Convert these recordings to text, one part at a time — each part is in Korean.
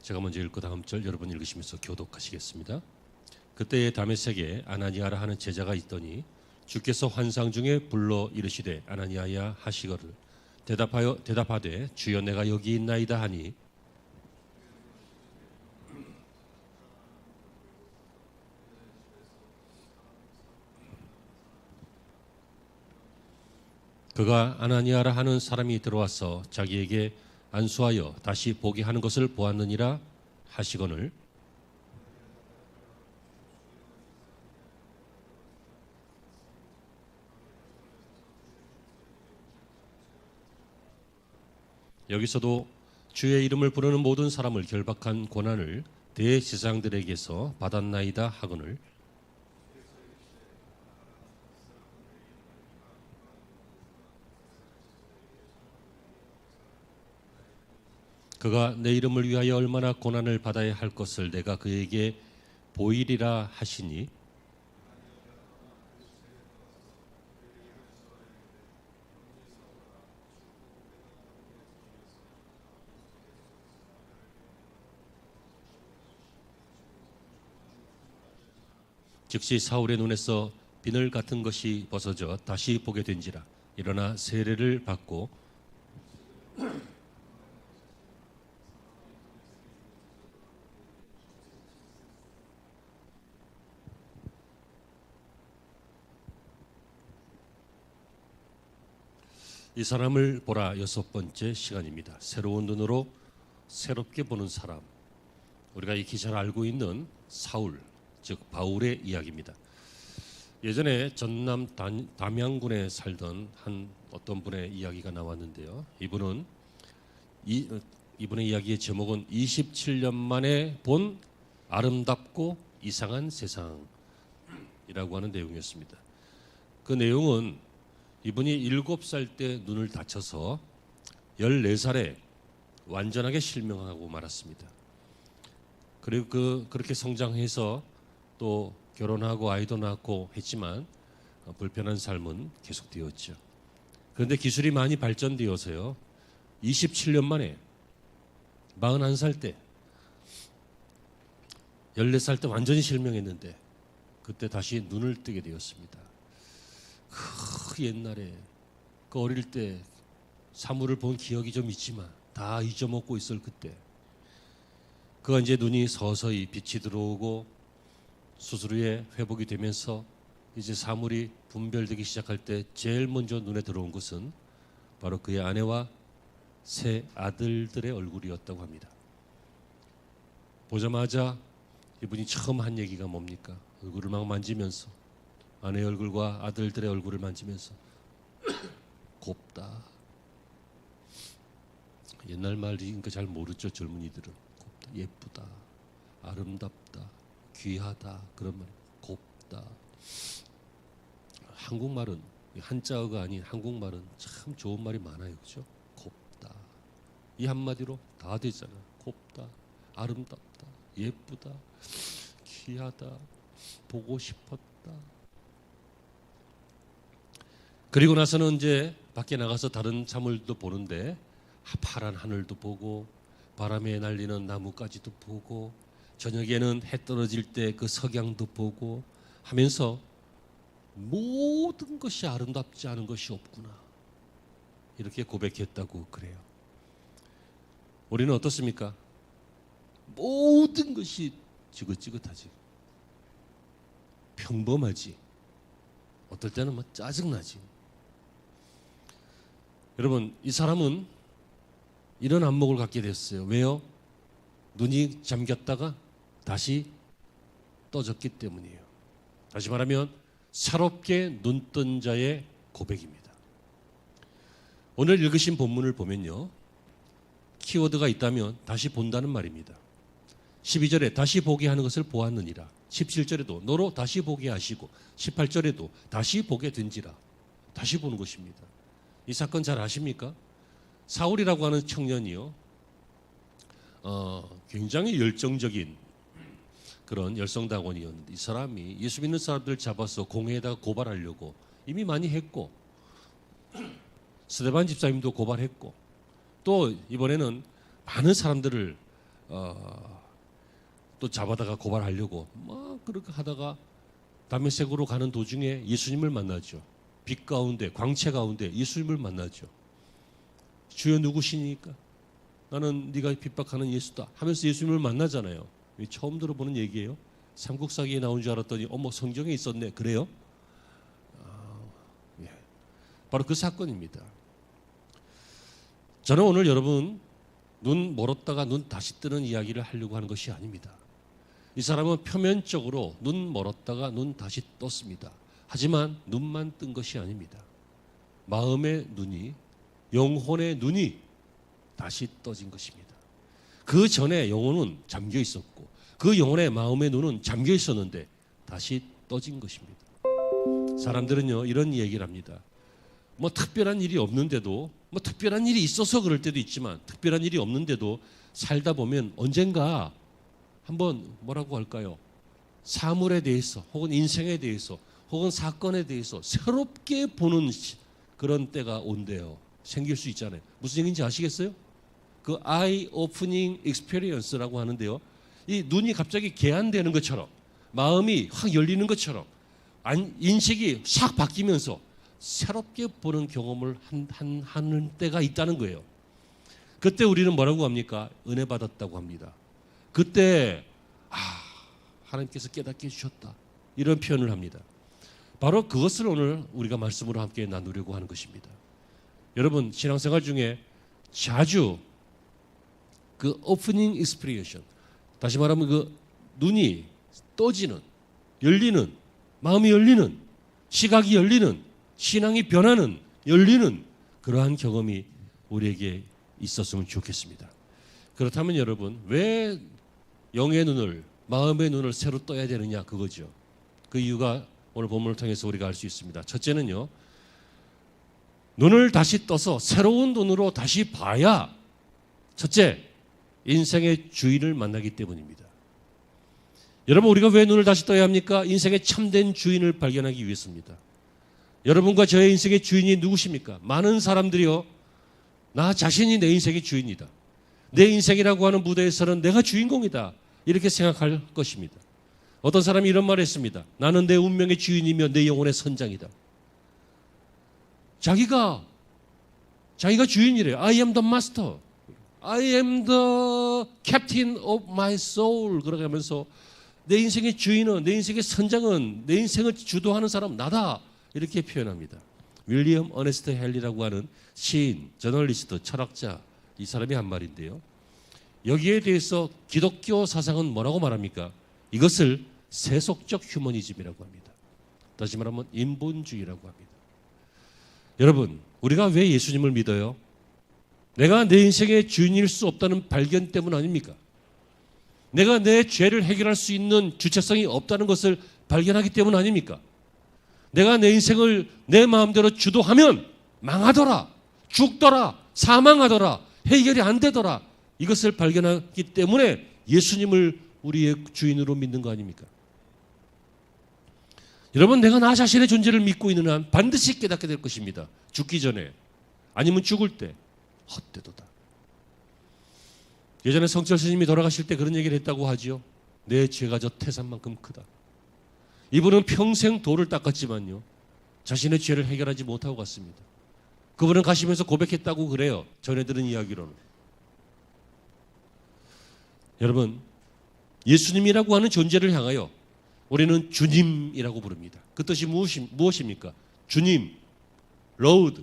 제가 먼저 읽고 다음 절 여러분 읽으시면서 교독하시겠습니다. 그때에 다메섹에 아나니아라 하는 제자가 있더니 주께서 환상 중에 불러 이르시되 아나니아야 하시거를 대답하되 주여 내가 여기 있나이다 하니 그가 아나니아라 하는 사람이 들어와서 자기에게 안수하여 다시 보게 하는 것을 보았느니라 하시거늘 여기서도 주의 이름을 부르는 모든 사람을 결박한 고난을 대제사장들에게서 받았나이다 하거늘 그가 내 이름을 위하여 얼마나 고난을 받아야 할 것을 내가 그에게 보이리라 하시니 즉시 사울의 눈에서 비늘 같은 것이 벗어져 다시 보게 된지라. 일어나 세례를 받고 이 사람을 보라. 6번째 시간입니다. 새로운 눈으로 새롭게 보는 사람. 우리가 익히 잘 알고 있는 사울, 즉 바울의 이야기입니다. 예전에 전남 담양군에 살던 한 어떤 분의 이야기가 나왔는데요. 이분의 이야기의 제목은 27년 만에 본 아름답고 이상한 세상이라고 하는 내용이었습니다. 그 내용은 이분이 7살 때 눈을 다쳐서 14살에 완전하게 실명하고 말았습니다. 그리고 그렇게 성장해서 또 결혼하고 아이도 낳고 했지만 불편한 삶은 계속되었죠. 그런데 기술이 많이 발전되어서요. 27년 만에 41살 때 14살 때 완전히 실명했는데 그때 다시 눈을 뜨게 되었습니다. 그 옛날에 그 어릴 때 사물을 본 기억이 좀 있지만 다 잊어먹고 있을 그때 그가 이제 눈이 서서히 빛이 들어오고 수술 후에 회복이 되면서 이제 사물이 분별되기 시작할 때 제일 먼저 눈에 들어온 것은 바로 그의 아내와 세 아들들의 얼굴이었다고 합니다. 보자마자 이분이 처음 한 얘기가 뭡니까? 얼굴을 막 만지면서 아내의 얼굴과 아들들의 얼굴을 만지면서 곱다. 옛날 말이니까 잘 모르죠. 젊은이들은. 곱다, 예쁘다, 아름답다, 귀하다 그런 말. 곱다. 한국말은 한자어가 아닌 한국말은 참 좋은 말이 많아요. 그렇죠? 곱다. 이 한마디로 다 되잖아. 곱다, 아름답다, 예쁘다, 귀하다, 보고 싶었다. 그리고 나서는 이제 밖에 나가서 다른 사물도 보는데 파란 하늘도 보고 바람에 날리는 나무까지도 보고 저녁에는 해 떨어질 때 그 석양도 보고 하면서 모든 것이 아름답지 않은 것이 없구나 이렇게 고백했다고 그래요. 우리는 어떻습니까? 모든 것이 지긋지긋하지, 평범하지, 어떨 때는 뭐 짜증나지. 여러분, 이 사람은 이런 안목을 갖게 됐어요. 왜요? 눈이 잠겼다가 다시 떠졌기 때문이에요. 다시 말하면 새롭게 눈뜬 자의 고백입니다. 오늘 읽으신 본문을 보면요, 키워드가 있다면 다시 본다는 말입니다. 12절에 다시 보게 하는 것을 보았느니라. 17절에도 너로 다시 보게 하시고 18절에도 다시 보게 된지라. 다시 보는 것입니다. 이 사건 잘 아십니까? 사울이라고 하는 청년이요, 굉장히 열정적인 그런 열성당원이었는데 이 사람이 예수 믿는 사람들을 잡아서 공회에다가 고발하려고 이미 많이 했고 스데반 집사님도 고발했고 또 이번에는 많은 사람들을 또 잡아다가 고발하려고 막 그렇게 하다가 다메섹으로 가는 도중에 예수님을 만나죠. 빛 가운데, 광채 가운데 예수님을 만나죠. 주여 누구시니까? 나는 네가 핍박하는 예수다 하면서 예수님을 만나잖아요. 처음 들어보는 얘기예요. 삼국사기에 나온 줄 알았더니 어머 성경에 있었네. 그래요? 예. 바로 그 사건입니다. 저는 오늘 여러분 눈 멀었다가 눈 다시 뜨는 이야기를 하려고 하는 것이 아닙니다. 이 사람은 표면적으로 눈 멀었다가 눈 다시 떴습니다. 하지만 눈만 뜬 것이 아닙니다. 마음의 눈이, 영혼의 눈이 다시 떠진 것입니다. 그 전에 영혼은 잠겨 있었고 그 영혼의 마음의 눈은 잠겨 있었는데 다시 떠진 것입니다. 사람들은요 이런 얘기를 합니다. 뭐 특별한 일이 없는데도, 뭐 특별한 일이 있어서 그럴 때도 있지만 특별한 일이 없는데도 살다 보면 언젠가 한번 뭐라고 할까요? 사물에 대해서 혹은 인생에 대해서 혹은 사건에 대해서 새롭게 보는 그런 때가 온대요. 생길 수 있잖아요. 무슨 얘기인지 아시겠어요? 그 eye opening experience라고 하는데요. 이 눈이 갑자기 개안되는 것처럼 마음이 확 열리는 것처럼 인식이 싹 바뀌면서 새롭게 보는 경험을 하는 때가 있다는 거예요. 그때 우리는 뭐라고 합니까? 은혜 받았다고 합니다. 그때 하나님께서 깨닫게 해주셨다 이런 표현을 합니다. 바로 그것을 오늘 우리가 말씀으로 함께 나누려고 하는 것입니다. 여러분 신앙생활 중에 자주 그 오프닝 익스피리언스, 다시 말하면 그 눈이 떠지는, 열리는, 마음이 열리는, 시각이 열리는, 신앙이 변하는, 열리는 그러한 경험이 우리에게 있었으면 좋겠습니다. 그렇다면 여러분 왜 영의 눈을, 마음의 눈을 새로 떠야 되느냐 그거죠. 그 이유가 오늘 본문을 통해서 우리가 알 수 있습니다. 첫째는요, 눈을 다시 떠서 새로운 눈으로 다시 봐야 첫째, 인생의 주인을 만나기 때문입니다. 여러분 우리가 왜 눈을 다시 떠야 합니까? 인생의 참된 주인을 발견하기 위해서입니다. 여러분과 저의 인생의 주인이 누구십니까? 많은 사람들이요, 나 자신이 내 인생의 주인이다, 내 인생이라고 하는 무대에서는 내가 주인공이다 이렇게 생각할 것입니다. 어떤 사람이 이런 말을 했습니다. 나는 내 운명의 주인이며 내 영혼의 선장이다. 자기가 주인이래요. I am the master. I am the captain of my soul. 그렇게 하면서 내 인생의 주인은, 내 인생의 선장은, 내 인생을 주도하는 사람 나다 이렇게 표현합니다. 윌리엄 어네스트 헨리라고 하는 시인, 저널리스트, 철학자, 이 사람이 한 말인데요. 여기에 대해서 기독교 사상은 뭐라고 말합니까? 이것을 세속적 휴머니즘이라고 합니다. 다시 말하면 인본주의라고 합니다. 여러분 우리가 왜 예수님을 믿어요? 내가 내 인생의 주인일 수 없다는 발견 때문 아닙니까? 내가 내 죄를 해결할 수 있는 주체성이 없다는 것을 발견하기 때문 아닙니까? 내가 내 인생을 내 마음대로 주도하면 망하더라, 죽더라, 사망하더라, 해결이 안 되더라 이것을 발견하기 때문에 예수님을 우리의 주인으로 믿는 거 아닙니까? 여러분 내가 나 자신의 존재를 믿고 있는 한 반드시 깨닫게 될 것입니다. 죽기 전에 아니면 죽을 때 헛되도다. 예전에 성철 스님이 돌아가실 때 그런 얘기를 했다고 하지요. 내 죄가 저 태산만큼 크다. 이분은 평생 돌을 닦았지만요 자신의 죄를 해결하지 못하고 갔습니다. 그분은 가시면서 고백했다고 그래요. 전해 들은 이야기로는. 여러분 예수님이라고 하는 존재를 향하여 우리는 주님이라고 부릅니다. 그 뜻이 무엇입니까? 주님, 로드,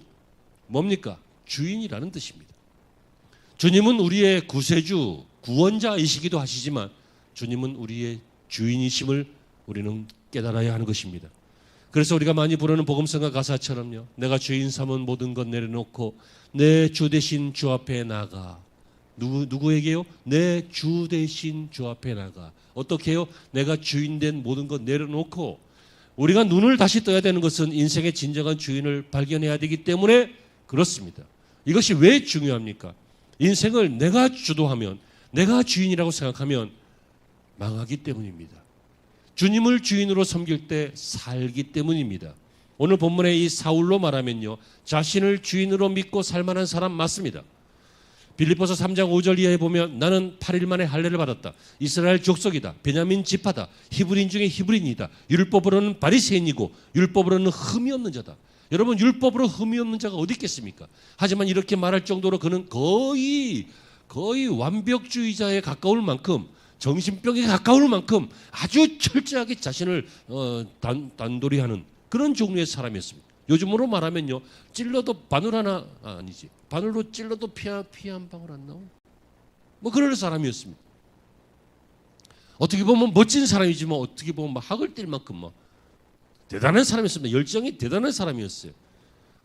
뭡니까? 주인이라는 뜻입니다. 주님은 우리의 구세주, 구원자이시기도 하시지만 주님은 우리의 주인이심을 우리는 깨달아야 하는 것입니다. 그래서 우리가 많이 부르는 복음성가 가사처럼요, 내가 주인 삼은 모든 것 내려놓고 내 주 대신 주 앞에 나가. 누구에게요? 내 주 대신 주 앞에 나가. 어떻게 해요? 내가 주인된 모든 것 내려놓고. 우리가 눈을 다시 떠야 되는 것은 인생의 진정한 주인을 발견해야 되기 때문에 그렇습니다. 이것이 왜 중요합니까? 인생을 내가 주도하면, 내가 주인이라고 생각하면 망하기 때문입니다. 주님을 주인으로 섬길 때 살기 때문입니다. 오늘 본문의 이 사울로 말하면요, 자신을 주인으로 믿고 살 만한 사람 맞습니다. 빌립보서 3장 5절 이하에 보면 나는 8일 만에 할례를 받았다. 이스라엘 족속이다. 베냐민 지파다. 히브리인 중에 히브리인이다. 율법으로는 바리새인이고 율법으로는 흠이 없는 자다. 여러분, 율법으로 흠이 없는 자가 어디 있겠습니까? 하지만 이렇게 말할 정도로 그는 거의 완벽주의자에 가까울 만큼, 정신병에 가까울 만큼 아주 철저하게 자신을 단도리하는 그런 종류의 사람이었습니다. 요즘으로 말하면요, 찔러도 바늘 하나 아니지, 바늘로 찔러도 피 한 방울 안 나오는 뭐 그런 사람이었습니다. 어떻게 보면 멋진 사람이지만 어떻게 보면 막 학을 띨 만큼 막 대단한 사람이었습니다. 열정이 대단한 사람이었어요.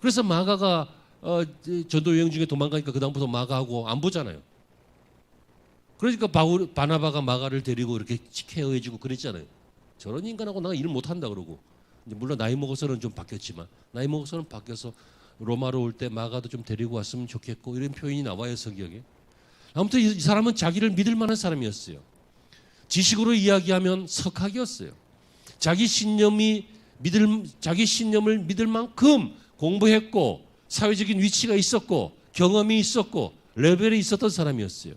그래서 마가가 전도 여행 중에 도망가니까 그 다음부터 마가하고 안 보잖아요. 그러니까 바나바가 마가를 데리고 이렇게 케어해주고 그랬잖아요. 저런 인간하고 내가 일을 못한다 그러고. 물론 나이 먹어서는 좀 바뀌었지만, 나이 먹어서는 바뀌어서 로마로 올 때 마가도 좀 데리고 왔으면 좋겠고, 이런 표현이 나와요, 성경에. 아무튼 이 사람은 자기를 믿을 만한 사람이었어요. 지식으로 이야기하면 석학이었어요. 자기 신념을 믿을 만큼 공부했고, 사회적인 위치가 있었고, 경험이 있었고, 레벨이 있었던 사람이었어요.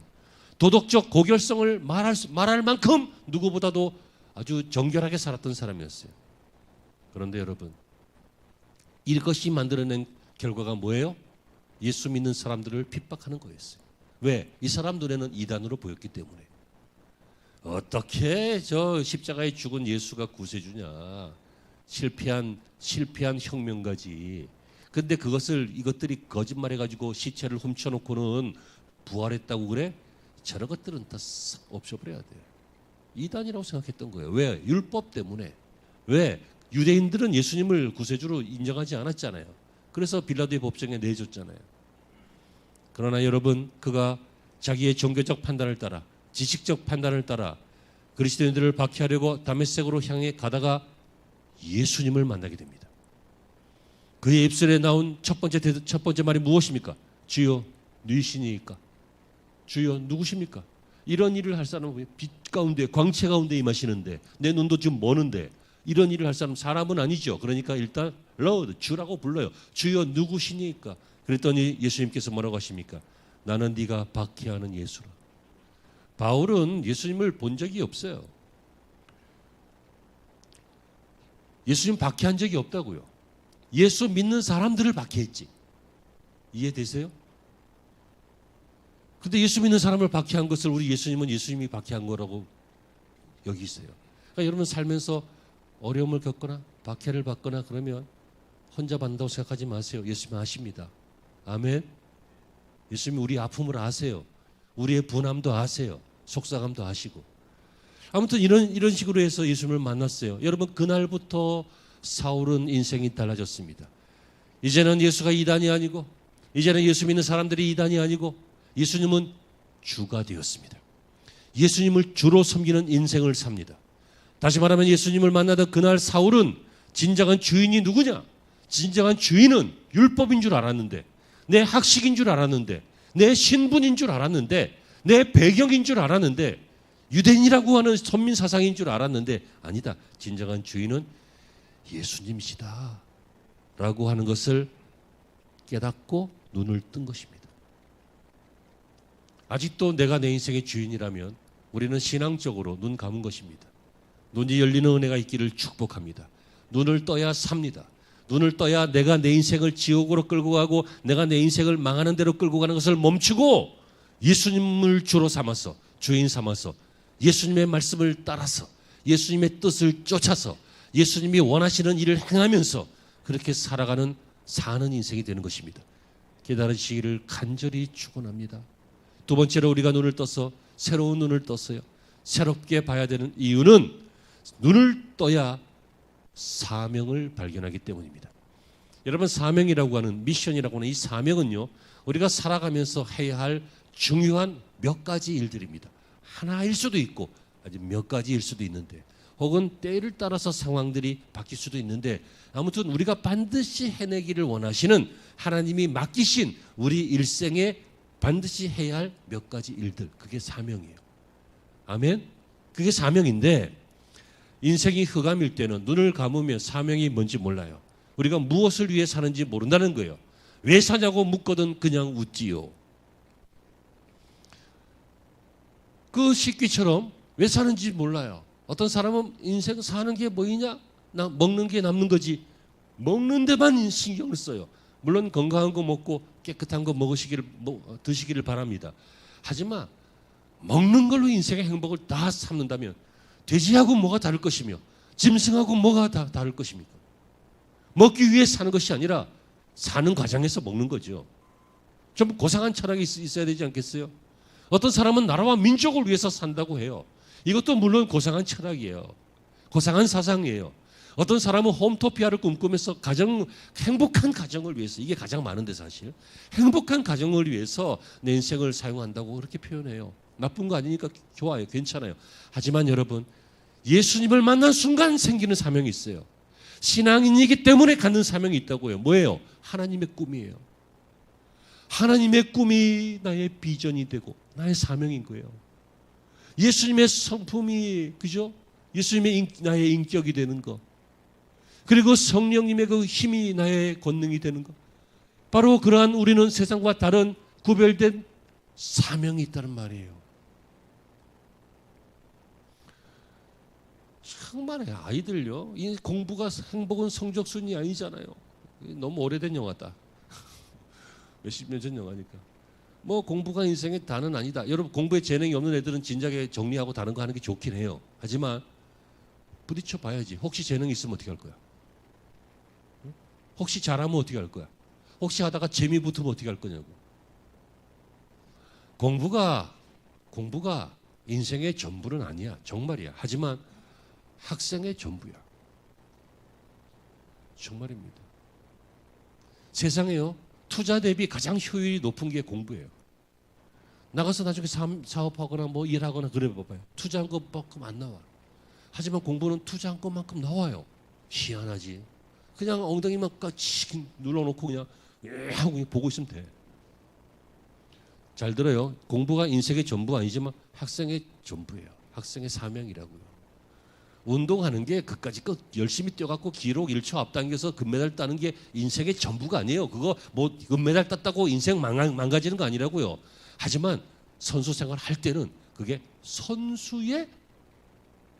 도덕적 고결성을 말할 만큼 누구보다도 아주 정결하게 살았던 사람이었어요. 그런데 여러분, 이것이 만들어낸 결과가 뭐예요? 예수 믿는 사람들을 핍박하는 거였어요. 왜? 이 사람 눈에는 이단으로 보였기 때문에. 어떻게 저 십자가에 죽은 예수가 구세주냐? 실패한 혁명가지. 근데 이것들이 거짓말해가지고 시체를 훔쳐놓고는 부활했다고 그래? 저런 것들은 다 없애버려야 돼요. 이단이라고 생각했던 거예요. 왜? 율법 때문에. 왜? 유대인들은 예수님을 구세주로 인정하지 않았잖아요. 그래서 빌라도의 법정에 내줬잖아요. 그러나 여러분, 그가 자기의 종교적 판단을 따라, 지식적 판단을 따라 그리스도인들을 박해하려고 다메섹으로 향해 가다가 예수님을 만나게 됩니다. 그의 입술에 나온 첫 번째 말이 무엇입니까? 주여, 누이시니까. 주여, 누구십니까? 이런 일을 할 사람은 빛 가운데, 광채 가운데 임하시는데 내 눈도 지금 머는데 이런 일을 할 사람은 아니죠. 그러니까 일단 Lord, 주라고 불러요. 주여, 누구시니까? 그랬더니 예수님께서 뭐라고 하십니까? 나는 네가 박해하는 예수라. 바울은 예수님을 본 적이 없어요. 예수님 박해한 적이 없다고요. 예수 믿는 사람들을 박해했지. 이해되세요? 근데 예수 믿는 사람을 박해한 것을 우리 예수님이 박해한 거라고 여기세요. 그러니까 여러분 살면서 어려움을 겪거나 박해를 받거나 그러면 혼자 받는다고 생각하지 마세요. 예수님은 아십니다. 아멘. 예수님이 우리 아픔을 아세요. 우리의 분함도 아세요. 속상함도 아시고. 아무튼 이런 식으로 해서 예수님을 만났어요. 여러분, 그날부터 사울은 인생이 달라졌습니다. 이제는 예수가 이단이 아니고, 이제는 예수 믿는 사람들이 이단이 아니고, 예수님은 주가 되었습니다. 예수님을 주로 섬기는 인생을 삽니다. 다시 말하면 예수님을 만나던 그날 사울은 진정한 주인이 누구냐? 진정한 주인은 율법인 줄 알았는데, 내 학식인 줄 알았는데, 내 신분인 줄 알았는데, 내 배경인 줄 알았는데, 유대인이라고 하는 선민 사상인 줄 알았는데 아니다. 진정한 주인은 예수님이시다 라고 하는 것을 깨닫고 눈을 뜬 것입니다. 아직도 내가 내 인생의 주인이라면 우리는 신앙적으로 눈 감은 것입니다. 눈이 열리는 은혜가 있기를 축복합니다. 눈을 떠야 삽니다. 눈을 떠야 내가 내 인생을 지옥으로 끌고 가고 내가 내 인생을 망하는 대로 끌고 가는 것을 멈추고 예수님을 주로 삼아서, 주인 삼아서, 예수님의 말씀을 따라서, 예수님의 뜻을 쫓아서 예수님이 원하시는 일을 행하면서 그렇게 사는 인생이 되는 것입니다. 깨달으시기를 간절히 축원합니다. 두 번째로 우리가 눈을 떠서 새로운 눈을 떴어요. 새롭게 봐야 되는 이유는 눈을 떠야 사명을 발견하기 때문입니다. 여러분, 사명이라고 하는, 미션이라고 하는 이 사명은요, 우리가 살아가면서 해야 할 중요한 몇 가지 일들입니다. 하나일 수도 있고 아주 몇 가지일 수도 있는데, 혹은 때를 따라서 상황들이 바뀔 수도 있는데, 아무튼 우리가 반드시 해내기를 원하시는 하나님이 맡기신 우리 일생에 반드시 해야 할 몇 가지 일들, 그게 사명이에요. 아멘? 그게 사명인데, 인생이 흑암일 때는 눈을 감으면 사명이 뭔지 몰라요. 우리가 무엇을 위해 사는지 모른다는 거예요. 왜 사냐고 묻거든 그냥 웃지요. 그 식귀처럼 왜 사는지 몰라요. 어떤 사람은 인생 사는 게 뭐이냐? 먹는 게 남는 거지. 먹는 데만 신경을 써요. 물론 건강한 거 먹고 깨끗한 거 드시기를 바랍니다. 하지만 먹는 걸로 인생의 행복을 다 삼는다면 돼지하고 뭐가 다를 것이며 짐승하고 뭐가 다를 것입니까? 먹기 위해 사는 것이 아니라 사는 과정에서 먹는 거죠. 좀 고상한 철학이 있어야 되지 않겠어요? 어떤 사람은 나라와 민족을 위해서 산다고 해요. 이것도 물론 고상한 철학이에요. 고상한 사상이에요. 어떤 사람은 홈토피아를 꿈꾸면서 행복한 가정을 위해서, 이게 가장 많은데 사실 행복한 가정을 위해서 내 인생을 사용한다고 그렇게 표현해요. 나쁜 거 아니니까 좋아요. 괜찮아요. 하지만 여러분, 예수님을 만난 순간 생기는 사명이 있어요. 신앙인이기 때문에 갖는 사명이 있다고요. 뭐예요? 하나님의 꿈이에요. 하나님의 꿈이 나의 비전이 되고 나의 사명인 거예요. 예수님의 성품이, 그죠? 예수님의 나의 인격이 되는 거. 그리고 성령님의 그 힘이 나의 권능이 되는 것. 바로 그러한 우리는 세상과 다른 구별된 사명이 있다는 말이에요. 정말에 아이들요. 이 공부가 행복은 성적순이 아니잖아요. 너무 오래된 영화다. 몇십 년 전 영화니까. 뭐 공부가 인생의 다는 아니다. 여러분 공부에 재능이 없는 애들은 진작에 정리하고 다른 거 하는 게 좋긴 해요. 하지만 부딪혀 봐야지. 혹시 재능이 있으면 어떻게 할 거야? 혹시 잘하면 어떻게 할 거야? 혹시 하다가 재미 붙으면 어떻게 할 거냐고. 공부가 인생의 전부는 아니야. 정말이야. 하지만 학생의 전부야. 정말입니다. 세상에요. 투자 대비 가장 효율이 높은 게 공부예요. 나가서 나중에 사업하거나 뭐 일하거나 그래 봐봐요. 투자한 것만큼 안 나와. 하지만 공부는 투자한 것만큼 나와요. 희한하지. 그냥 엉덩이만 까치 눌러놓고 그냥 하고 그냥 보고 있으면 돼. 잘 들어요. 공부가 인생의 전부 아니지만 학생의 전부예요. 학생의 사명이라고요. 운동하는 게 그까지 열심히 뛰어갖고 기록 1초 앞당겨서 금메달 따는 게 인생의 전부가 아니에요. 그거 뭐 금메달 땄다고 인생 망가지는 거 아니라고요. 하지만 선수 생활 할 때는 그게 선수의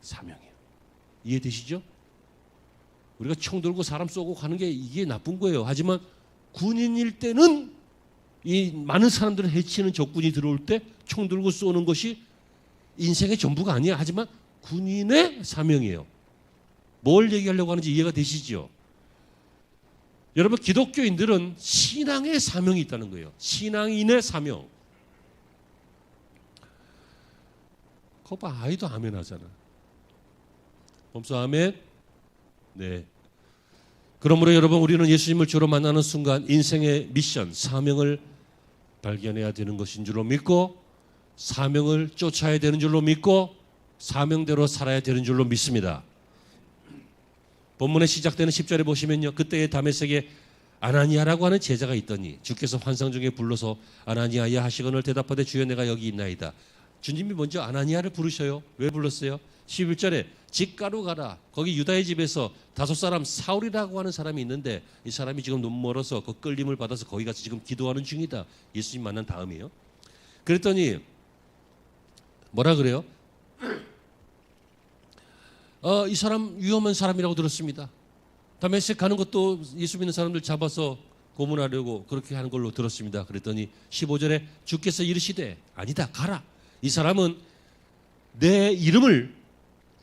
사명이에요. 이해되시죠? 우리가 총 들고 사람 쏘고 가는 게 이게 나쁜 거예요. 하지만 군인일 때는 이 많은 사람들을 해치는 적군이 들어올 때 총 들고 쏘는 것이 인생의 전부가 아니야. 하지만 군인의 사명이에요. 뭘 얘기하려고 하는지 이해가 되시죠? 여러분 기독교인들은 신앙의 사명이 있다는 거예요. 신앙인의 사명. 그거 봐, 아이도 아멘 하잖아. 범수 아멘. 네. 그러므로 여러분 우리는 예수님을 주로 만나는 순간 인생의 미션, 사명을 발견해야 되는 것인 줄로 믿고 사명을 쫓아야 되는 줄로 믿고 사명대로 살아야 되는 줄로 믿습니다. 본문에 시작되는 10절에 보시면요. 그때의 다메섹에 아나니아라고 하는 제자가 있더니 주께서 환상 중에 불러서 아나니아야 하시거늘 대답하되 주여 내가 여기 있나이다. 주님이 먼저 아나니아를 부르셔요. 왜 불렀어요? 11절에 직가로 가라. 거기 유다의 집에서 다섯 사람 사울이라고 하는 사람이 있는데 이 사람이 지금 너무 멀어서 그 끌림을 받아서 거기 가서 지금 기도하는 중이다. 예수님 만난 다음이에요. 그랬더니 뭐라 그래요? 이 사람 위험한 사람이라고 들었습니다. 다메섹 가는 것도 예수 믿는 사람들 잡아서 고문하려고 그렇게 하는 걸로 들었습니다. 그랬더니 15절에 주께서 이르시되 아니다 가라. 이 사람은 내 이름을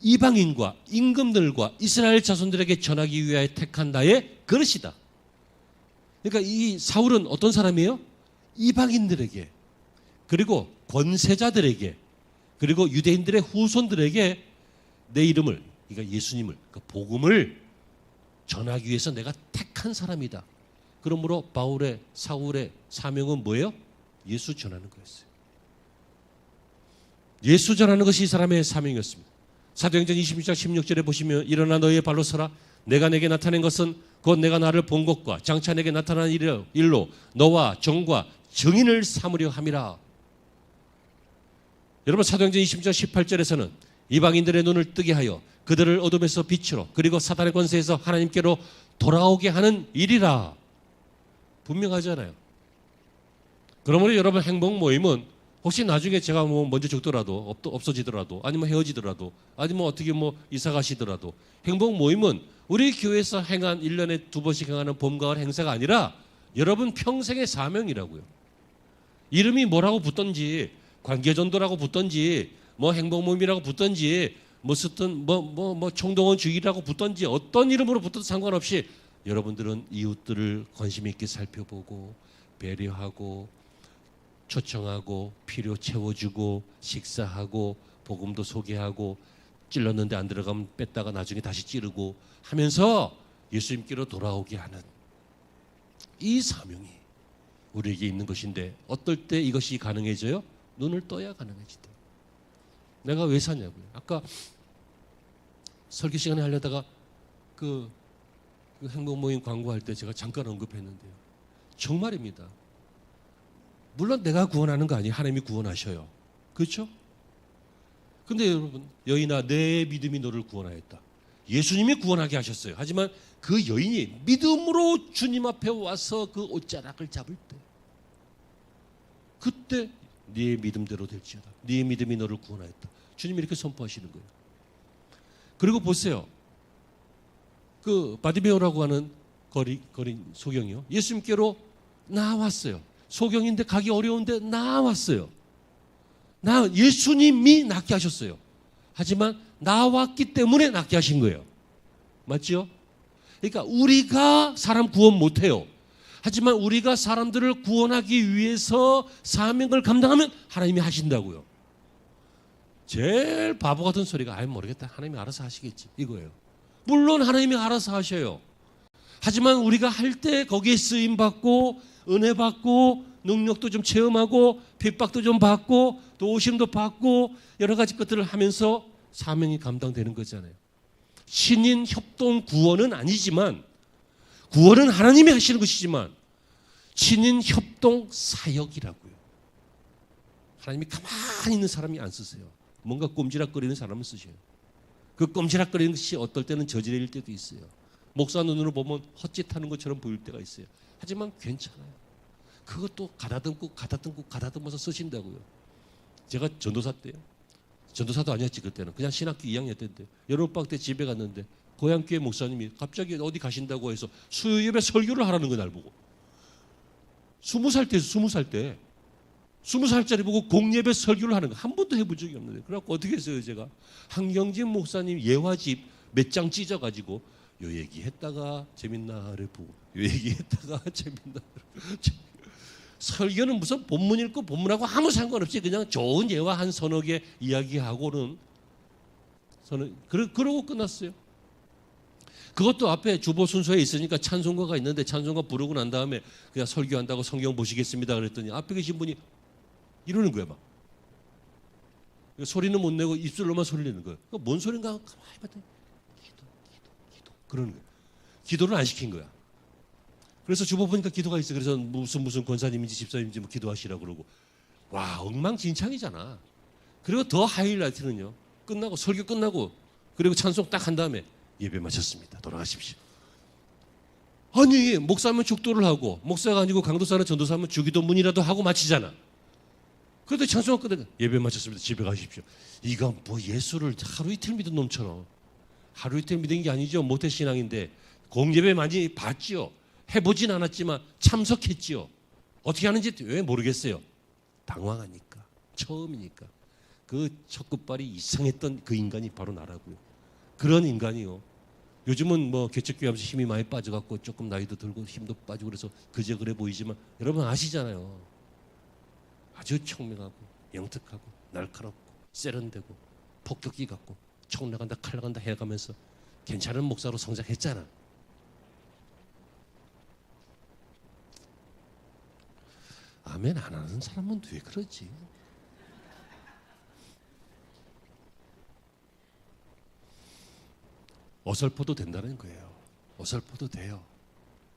이방인과 임금들과 이스라엘 자손들에게 전하기 위하여 택한 나의 그릇이다. 그러니까 이 사울은 어떤 사람이에요? 이방인들에게 그리고 권세자들에게 그리고 유대인들의 후손들에게 내 이름을, 그러니까 예수님을, 그 복음을 전하기 위해서 내가 택한 사람이다. 그러므로 사울의 사명은 뭐예요? 예수 전하는 거였어요. 예수 전하는 것이 이 사람의 사명이었습니다. 사도행전 26장 16절에 보시면 일어나 너희의 발로 서라. 내가 내게 나타낸 것은 곧 내가 나를 본 것과 장차 내게 나타난 일로 너와 정과 증인을 삼으려 함이라. 여러분 사도행전 26장 18절에서는 이방인들의 눈을 뜨게 하여 그들을 어둠에서 빛으로 그리고 사단의 권세에서 하나님께로 돌아오게 하는 일이라. 분명하잖아요. 그러므로 여러분 행복 모임은 혹시 나중에 제가 뭐 먼저 죽더라도 없어지더라도 아니면 헤어지더라도 아니면 어떻게 뭐 이사 가시더라도 행복 모임은 우리 교회에서 행한 1년에 2번씩 행하는 봄, 가을 행사가 아니라 여러분 평생의 사명이라고요. 이름이 뭐라고 붙던지 관계전도라고 붙던지 뭐 행복 모임이라고 붙던지 무슨 뭐 총동원 주의라고 붙던지 어떤 이름으로 붙어도 상관없이 여러분들은 이웃들을 관심 있게 살펴보고 배려하고 초청하고 필요 채워주고 식사하고 복음도 소개하고 찔렀는데 안 들어가면 뺐다가 나중에 다시 찌르고 하면서 예수님께로 돌아오게 하는 이 사명이 우리에게 있는 것인데 어떨 때 이것이 가능해져요? 눈을 떠야 가능해지대. 내가 왜 사냐고요. 아까 설교 시간에 하려다가 그 행복 모임 광고할 때 제가 잠깐 언급했는데요. 정말입니다. 물론 내가 구원하는 거 아니에요. 하나님이 구원하셔요. 그렇죠? 근데 여러분, 여인아 내 믿음이 너를 구원하였다. 예수님이 구원하게 하셨어요. 하지만 그 여인이 믿음으로 주님 앞에 와서 그 옷자락을 잡을 때 그때 네 믿음대로 될지어다. 네 믿음이 너를 구원하였다. 주님이 이렇게 선포하시는 거예요. 그리고 보세요. 그 바디메오라고 하는 거린 소경이요. 예수님께로 나왔어요. 소경인데 가기 어려운데 나왔어요. 예수님이 낫게 하셨어요. 하지만 나왔기 때문에 낫게 하신 거예요. 맞죠? 그러니까 우리가 사람 구원 못해요. 하지만 우리가 사람들을 구원하기 위해서 사명을 감당하면 하나님이 하신다고요. 제일 바보 같은 소리가 아예 모르겠다. 하나님이 알아서 하시겠지. 이거예요. 물론 하나님이 알아서 하셔요. 하지만 우리가 할 때 거기에 쓰임 받고 은혜 받고 능력도 좀 체험하고 핍박도 좀 받고 도우심도 받고 여러 가지 것들을 하면서 사명이 감당되는 거잖아요. 신인 협동 구원은 아니지만 구원은 하나님이 하시는 것이지만 신인 협동 사역이라고요. 하나님이 가만히 있는 사람이 안 쓰세요. 뭔가 꼼지락거리는 사람을 쓰셔요. 그 꼼지락거리는 것이 어떨 때는 저지레일 때도 있어요. 목사 눈으로 보면 헛짓하는 것처럼 보일 때가 있어요. 하지만 괜찮아요. 그것도 가다듬어서 쓰신다고요. 제가 전도사 때요. 전도사도 아니었지 그때는. 그냥 신학교 2학년 때인데 여름방학 때 집에 갔는데 고향교회 목사님이 갑자기 어디 가신다고 해서 수요예배 설교를 하라는 거 날 보고 20살 때 20살짜리 보고 공예배 설교를 하는 거 한 번도 해본 적이 없는데 그래갖고 어떻게 했어요 제가 한경진 목사님 예화집 몇 장 찢어가지고 요 얘기했다가 재밌나를 보고 요 얘기했다가 재밌나 설교는 무슨 본문 읽고 본문하고 아무 상관없이 그냥 좋은 예화 한 서너 개 이야기하고는 그러고 끝났어요. 그것도 앞에 주보 순서에 있으니까 찬송가가 있는데 찬송가 부르고 난 다음에 그냥 설교한다고 성경 보시겠습니다 그랬더니 앞에 계신 분이 이러는 거야 막. 소리는 못 내고 입술로만 소리 내는 거예요. 뭔 소린가 가만히 봤더니 기도 그러는 거예요. 기도를 안 시킨 거야. 그래서 주보 보니까 기도가 있어. 그래서 무슨 권사님인지 집사님인지 뭐 기도하시라고 그러고 와 엉망진창이잖아. 그리고 더 하이라이트는요. 끝나고 설교 끝나고 그리고 찬송 딱 한 다음에 예배 마쳤습니다. 돌아가십시오. 아니 목사하면 축도를 하고 목사가 아니고 강도사나 전도사하면 주기도문이라도 하고 마치잖아. 그래도 찬송가 끝에 예배 마쳤습니다. 집에 가십시오. 이건 뭐 예수를 하루 이틀 믿은 놈처럼 하루 이틀 믿은 게 아니죠. 모태신앙인데 공예배 많이 봤지요. 해보진 않았지만 참석했지요. 어떻게 하는지 왜 모르겠어요. 당황하니까 처음이니까 그 첫 끝발이 이상했던 그 인간이 바로 나라고요. 그런 인간이요. 요즘은 뭐 개척교회 하면서 힘이 많이 빠져갖고 조금 나이도 들고 힘도 빠지고 그래서 그저 그래 보이지만 여러분 아시잖아요. 아주 청명하고 영특하고 날카롭고 세련되고 폭격기 같고 총 나간다 칼 나간다 해가면서 괜찮은 목사로 성장했잖아. 아멘 안 하는 사람은 왜 그러지? 어설퍼도 된다는 거예요. 어설퍼도 돼요.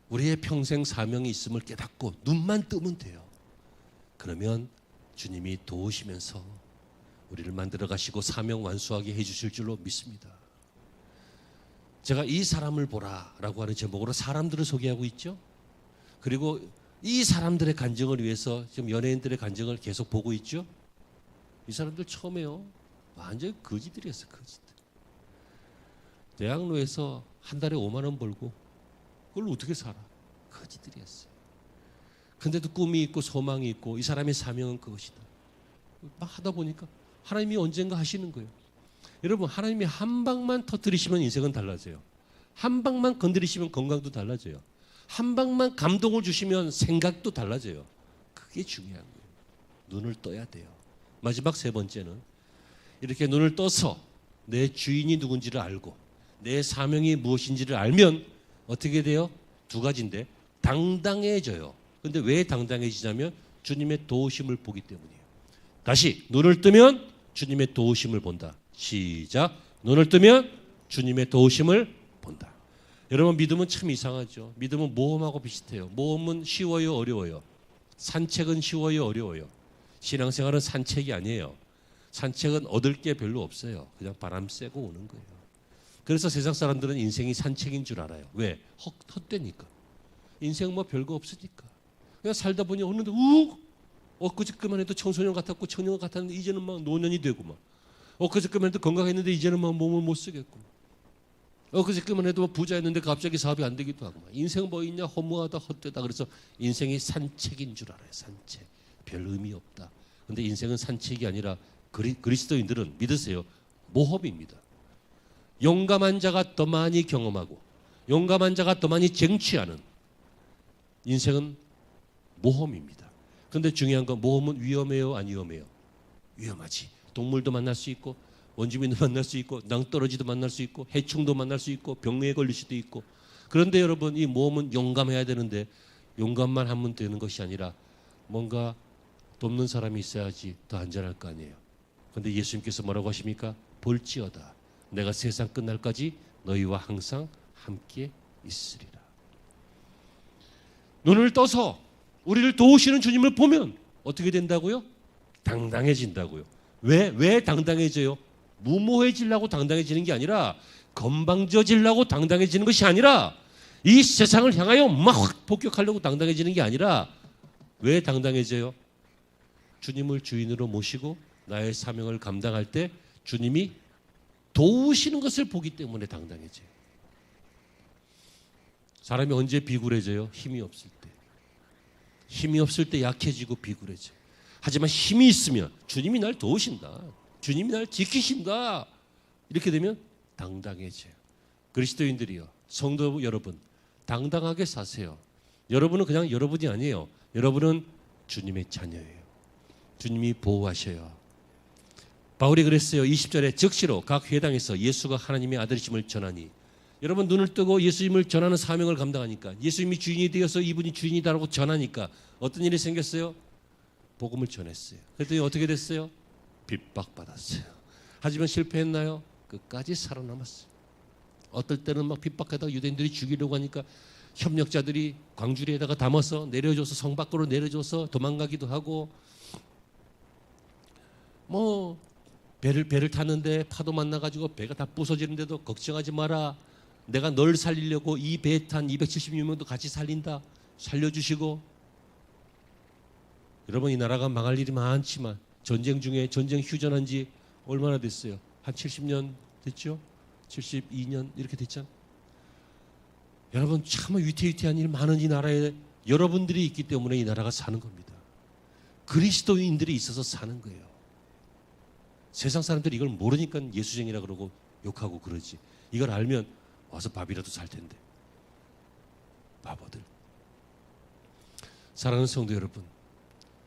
우리의 평생 사명이 있음을 깨닫고 눈만 뜨면 돼요. 그러면 주님이 도우시면서 우리를 만들어 가시고 사명 완수하게 해주실 줄로 믿습니다. 제가 이 사람을 보라라고 하는 제목으로 사람들을 소개하고 있죠. 그리고 이 사람들의 간증을 위해서 지금 연예인들의 간증을 계속 보고 있죠. 이 사람들 처음에요 완전히 거지들이었어요. 거지들. 대학로에서 한 달에 5만 원 벌고 그걸 어떻게 살아? 거지들이었어요. 근데도 꿈이 있고 소망이 있고 이 사람의 사명은 그것이다. 막 하다 보니까 하나님이 언젠가 하시는 거예요. 여러분, 하나님이 한 방만 터뜨리시면 인생은 달라져요. 한 방만 건드리시면 건강도 달라져요. 한 방만 감동을 주시면 생각도 달라져요. 그게 중요한 거예요. 눈을 떠야 돼요. 마지막 세 번째는 이렇게 눈을 떠서 내 주인이 누군지를 알고 내 사명이 무엇인지를 알면 어떻게 돼요? 두 가지인데 당당해져요. 근데 왜 당당해지냐면 주님의 도우심을 보기 때문이에요. 다시 눈을 뜨면 주님의 도우심을 본다. 시작. 눈을 뜨면 주님의 도우심을 본다. 여러분, 믿음은 참 이상하죠. 믿음은 모험하고 비슷해요. 모험은 쉬워요, 어려워요? 산책은 쉬워요, 어려워요? 신앙생활은 산책이 아니에요. 산책은 얻을 게 별로 없어요. 그냥 바람 쐬고 오는 거예요. 그래서 세상 사람들은 인생이 산책인 줄 알아요. 왜? 헛되니까. 인생 뭐 별거 없으니까. 그냥 살다 보니 어느덧 엊그저께만 해도 청소년 같았고 청년 같았는데 이제는 막 노년이 되고 막 엊그저께만 해도 건강했는데 이제는 막 몸을 못 쓰겠고 엊그저께만 해도 부자였는데 갑자기 사업이 안 되기도 하고 막. 인생 뭐 있냐 허무하다 헛되다. 그래서 인생이 산책인 줄 알아요. 산책. 별 의미 없다. 근데 인생은 산책이 아니라 그리스도인들은 믿으세요. 모험입니다. 용감한 자가 더 많이 경험하고 용감한 자가 더 많이 쟁취하는 인생은 모험입니다. 그런데 중요한 건 모험은 위험해요, 안 위험해요? 위험하지. 동물도 만날 수 있고 원주민도 만날 수 있고 낭떠러지도 만날 수 있고 해충도 만날 수 있고 병에 걸릴 수도 있고. 그런데 여러분, 이 모험은 용감해야 되는데 용감만 하면 되는 것이 아니라 뭔가 돕는 사람이 있어야지 더 안전할 거 아니에요. 그런데 예수님께서 뭐라고 하십니까? 볼지어다 내가 세상 끝날까지 너희와 항상 함께 있으리라. 눈을 떠서 우리를 도우시는 주님을 보면 어떻게 된다고요? 당당해진다고요. 왜 당당해져요? 무모해지려고 당당해지는 게 아니라 건방져지려고 당당해지는 것이 아니라 이 세상을 향하여 막 폭격하려고 당당해지는 게 아니라 왜 당당해져요? 주님을 주인으로 모시고 나의 사명을 감당할 때 주님이 도우시는 것을 보기 때문에 당당해져요. 사람이 언제 비굴해져요? 힘이 없을 때. 힘이 없을 때 약해지고 비굴해져요. 하지만 힘이 있으면 주님이 날 도우신다. 주님이 날 지키신다. 이렇게 되면 당당해져요. 그리스도인들이요, 성도 여러분, 당당하게 사세요. 여러분은 그냥 여러분이 아니에요. 여러분은 주님의 자녀예요. 주님이 보호하셔요. 바울이 그랬어요. 20절에 즉시로 각 회당에서 예수가 하나님의 아들이심을 전하니. 여러분, 눈을 뜨고 예수님을 전하는 사명을 감당하니까, 예수님이 주인이 되어서 이분이 주인이다라고 전하니까 어떤 일이 생겼어요? 복음을 전했어요. 그랬더니 어떻게 됐어요? 핍박받았어요. 하지만 실패했나요? 끝까지 살아남았어요. 어떨 때는 막 핍박하다가 유대인들이 죽이려고 하니까 협력자들이 광주리에다가 담아서 내려줘서 성 밖으로 내려줘서 도망가기도 하고, 뭐 배를 탔는데 파도 만나가지고 배가 다 부서지는데도 걱정하지 마라. 내가 널 살리려고 이 배에 탄 276명도 같이 살린다. 살려주시고. 여러분, 이 나라가 망할 일이 많지만 전쟁 중에 전쟁 휴전한 지 얼마나 됐어요? 한 70년 됐죠? 72년 이렇게 됐잖아요. 여러분, 참 위태위태한 일 많은 이 나라에 여러분들이 있기 때문에 이 나라가 사는 겁니다. 그리스도인들이 있어서 사는 거예요. 세상 사람들이 이걸 모르니까 예수쟁이라 그러고 욕하고 그러지. 이걸 알면 와서 밥이라도 살 텐데. 바보들. 사랑하는 성도 여러분,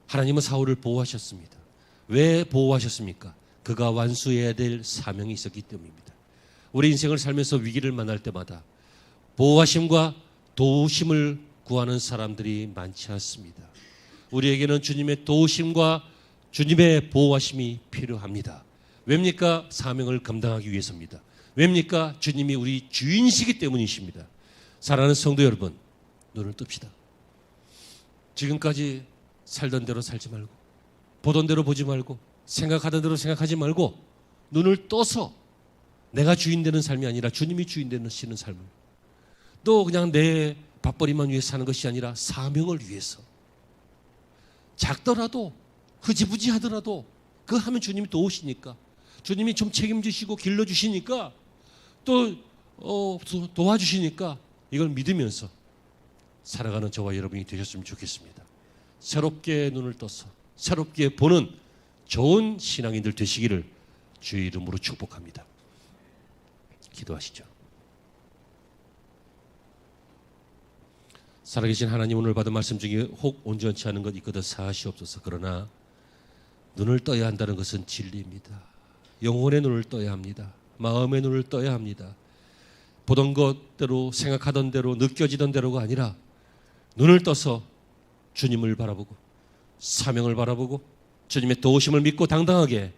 하나님은 사울을 보호하셨습니다. 왜 보호하셨습니까? 그가 완수해야 될 사명이 있었기 때문입니다. 우리 인생을 살면서 위기를 만날 때마다 보호하심과 도우심을 구하는 사람들이 많지 않습니다. 우리에게는 주님의 도우심과 주님의 보호하심이 필요합니다. 왜입니까? 사명을 감당하기 위해서입니다. 왜입니까? 주님이 우리 주인이시기 때문이십니다. 사랑하는 성도 여러분, 눈을 뜹시다. 지금까지 살던 대로 살지 말고, 보던 대로 보지 말고, 생각하던 대로 생각하지 말고, 눈을 떠서 내가 주인 되는 삶이 아니라 주님이 주인 되시는 삶을, 또 그냥 내 밥벌이만 위해 사는 것이 아니라 사명을 위해서. 작더라도 흐지부지 하더라도 그거 하면 주님이 도우시니까, 주님이 좀 책임지시고 길러주시니까, 또 도와주시니까 이걸 믿으면서 살아가는 저와 여러분이 되셨으면 좋겠습니다. 새롭게 눈을 떠서 새롭게 보는 좋은 신앙인들 되시기를 주의 이름으로 축복합니다. 기도하시죠. 살아계신 하나님, 오늘 받은 말씀 중에 혹 온전치 않은 것 있거든 사하시옵소서. 그러나 눈을 떠야 한다는 것은 진리입니다. 영혼의 눈을 떠야 합니다. 마음의 눈을 떠야 합니다. 보던 것대로, 생각하던 대로, 느껴지던 대로가 아니라 눈을 떠서 주님을 바라보고 사명을 바라보고 주님의 도우심을 믿고 당당하게